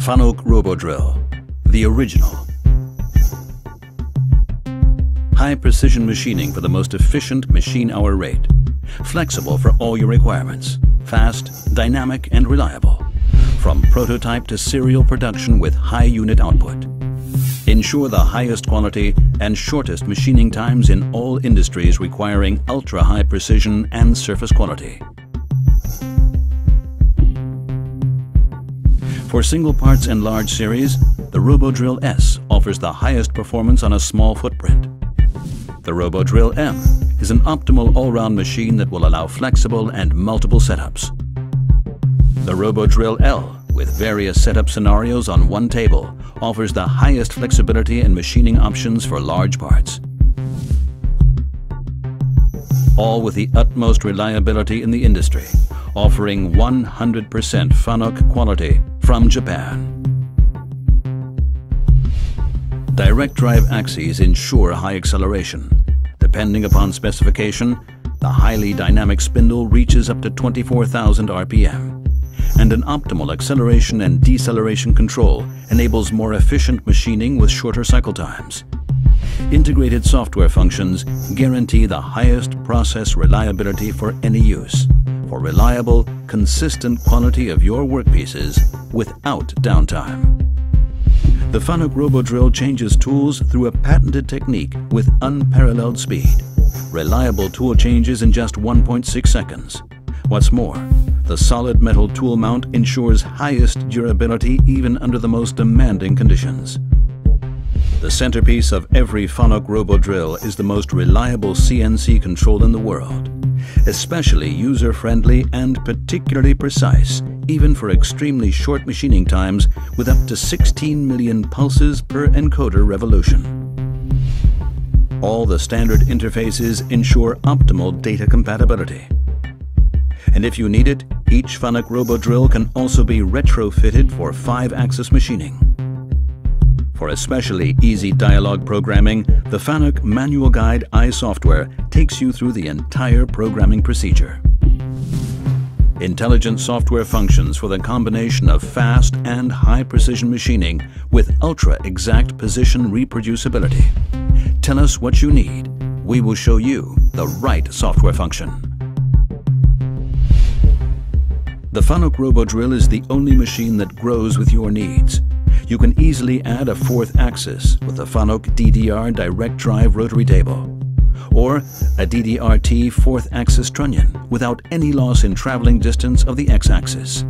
FANUC Robodrill, the original. High precision machining for the most efficient machine hour rate. Flexible for all your requirements. Fast, dynamic and reliable. From prototype to serial production with high unit output. Ensure the highest quality and shortest machining times in all industries requiring ultra-high precision and surface quality. For single parts and large series, the Robodrill S offers the highest performance on a small footprint. The Robodrill M is an optimal all-round machine that will allow flexible and multiple setups. The Robodrill L, with various setup scenarios on one table, offers the highest flexibility and machining options for large parts. All with the utmost reliability in the industry, offering 100% FANUC quality from Japan. Direct drive axes ensure high acceleration. Depending upon specification, the highly dynamic spindle reaches up to 24,000 RPM. And an optimal acceleration and deceleration control enables more efficient machining with shorter cycle times. Integrated software functions guarantee the highest process reliability for any use, for reliable, consistent quality of your workpieces without downtime. The FANUC Robodrill changes tools through a patented technique with unparalleled speed. Reliable tool changes in just 1.6 seconds. What's more, the solid metal tool mount ensures highest durability even under the most demanding conditions. The centerpiece of every FANUC Robodrill is the most reliable CNC control in the world. Especially user-friendly and particularly precise, even for extremely short machining times with up to 16 million pulses per encoder revolution. All the standard interfaces ensure optimal data compatibility. And if you need it, each FANUC Robodrill can also be retrofitted for 5-axis machining. For especially easy dialogue programming, the FANUC Manual Guide I software takes you through the entire programming procedure. Intelligent software functions for the combination of fast and high-precision machining with ultra-exact position reproducibility. Tell us what you need. We will show you the right software function. The FANUC Robodrill is the only machine that grows with your needs. You can easily add a 4th axis with the FANUC DDR direct drive rotary table, or a DDR-T 4th axis trunnion without any loss in traveling distance of the x-axis.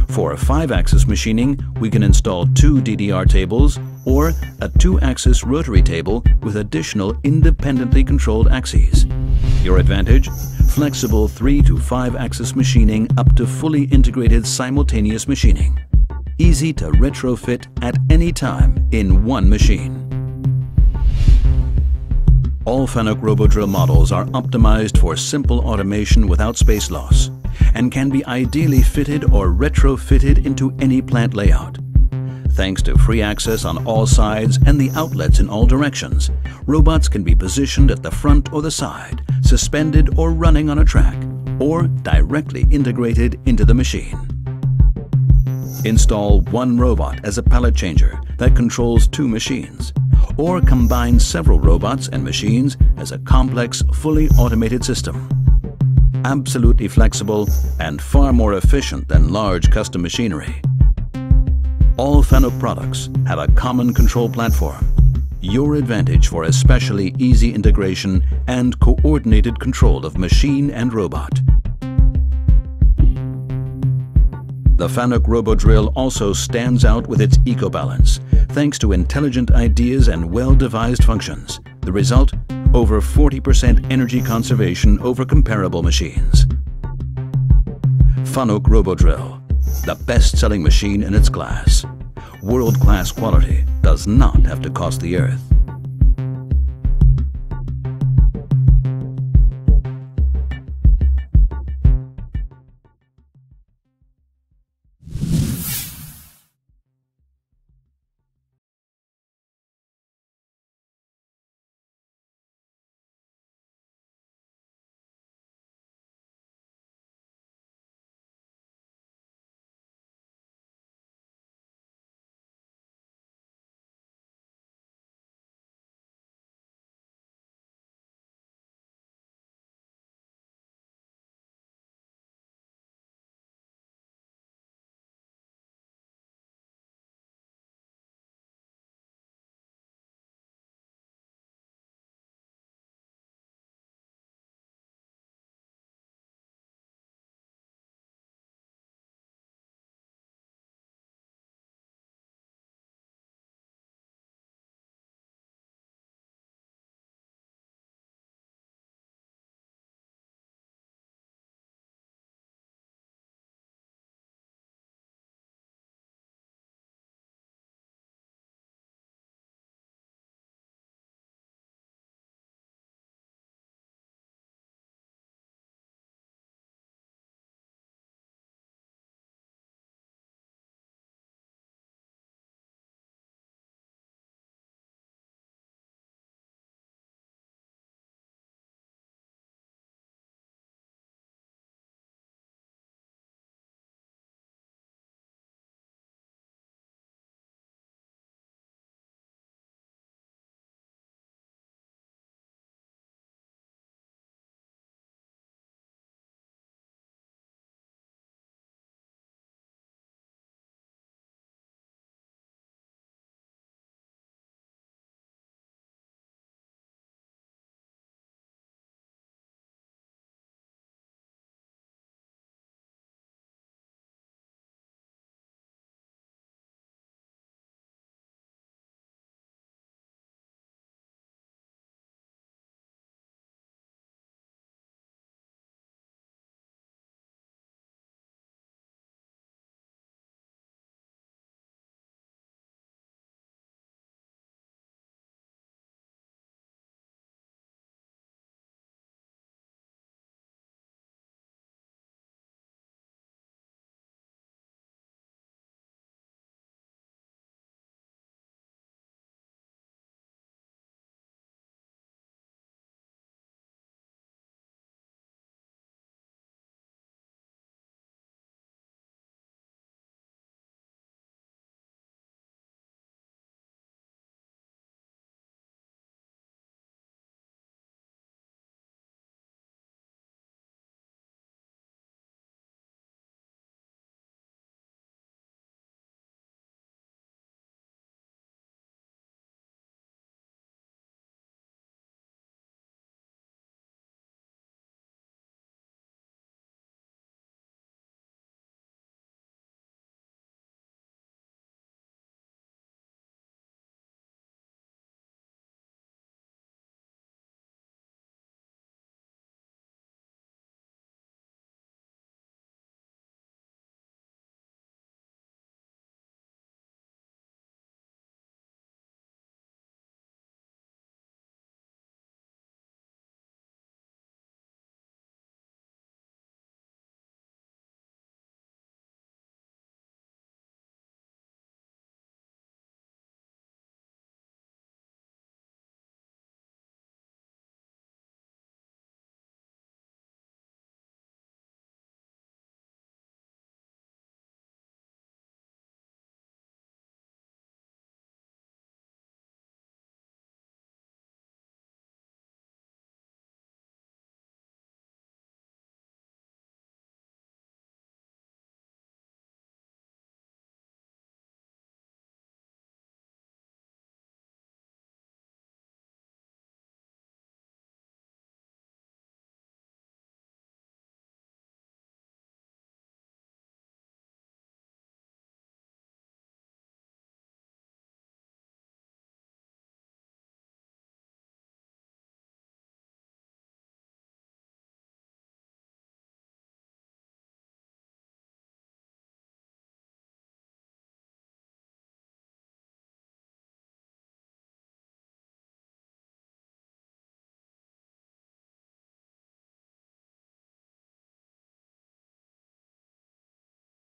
For 5-axis machining, we can install 2 DDR tables or a 2-axis rotary table with additional independently controlled axes. Your advantage? Flexible 3 to 5-axis machining up to fully integrated simultaneous machining. Easy to retrofit at any time in one machine. All FANUC Robodrill models are optimized for simple automation without space loss and can be ideally fitted or retrofitted into any plant layout. Thanks to free access on all sides and the outlets in all directions, robots can be positioned at the front or the side, suspended or running on a track, or directly integrated into the machine. Install one robot as a pallet changer that controls 2 machines, or combine several robots and machines as a complex, fully automated system. Absolutely flexible and far more efficient than large custom machinery. All FANUC products have a common control platform. Your advantage for especially easy integration and coordinated control of machine and robot. The FANUC Robodrill also stands out with its eco-balance, thanks to intelligent ideas and well-devised functions. The result? Over 40% energy conservation over comparable machines. FANUC Robodrill, the best-selling machine in its class. World-class quality does not have to cost the earth.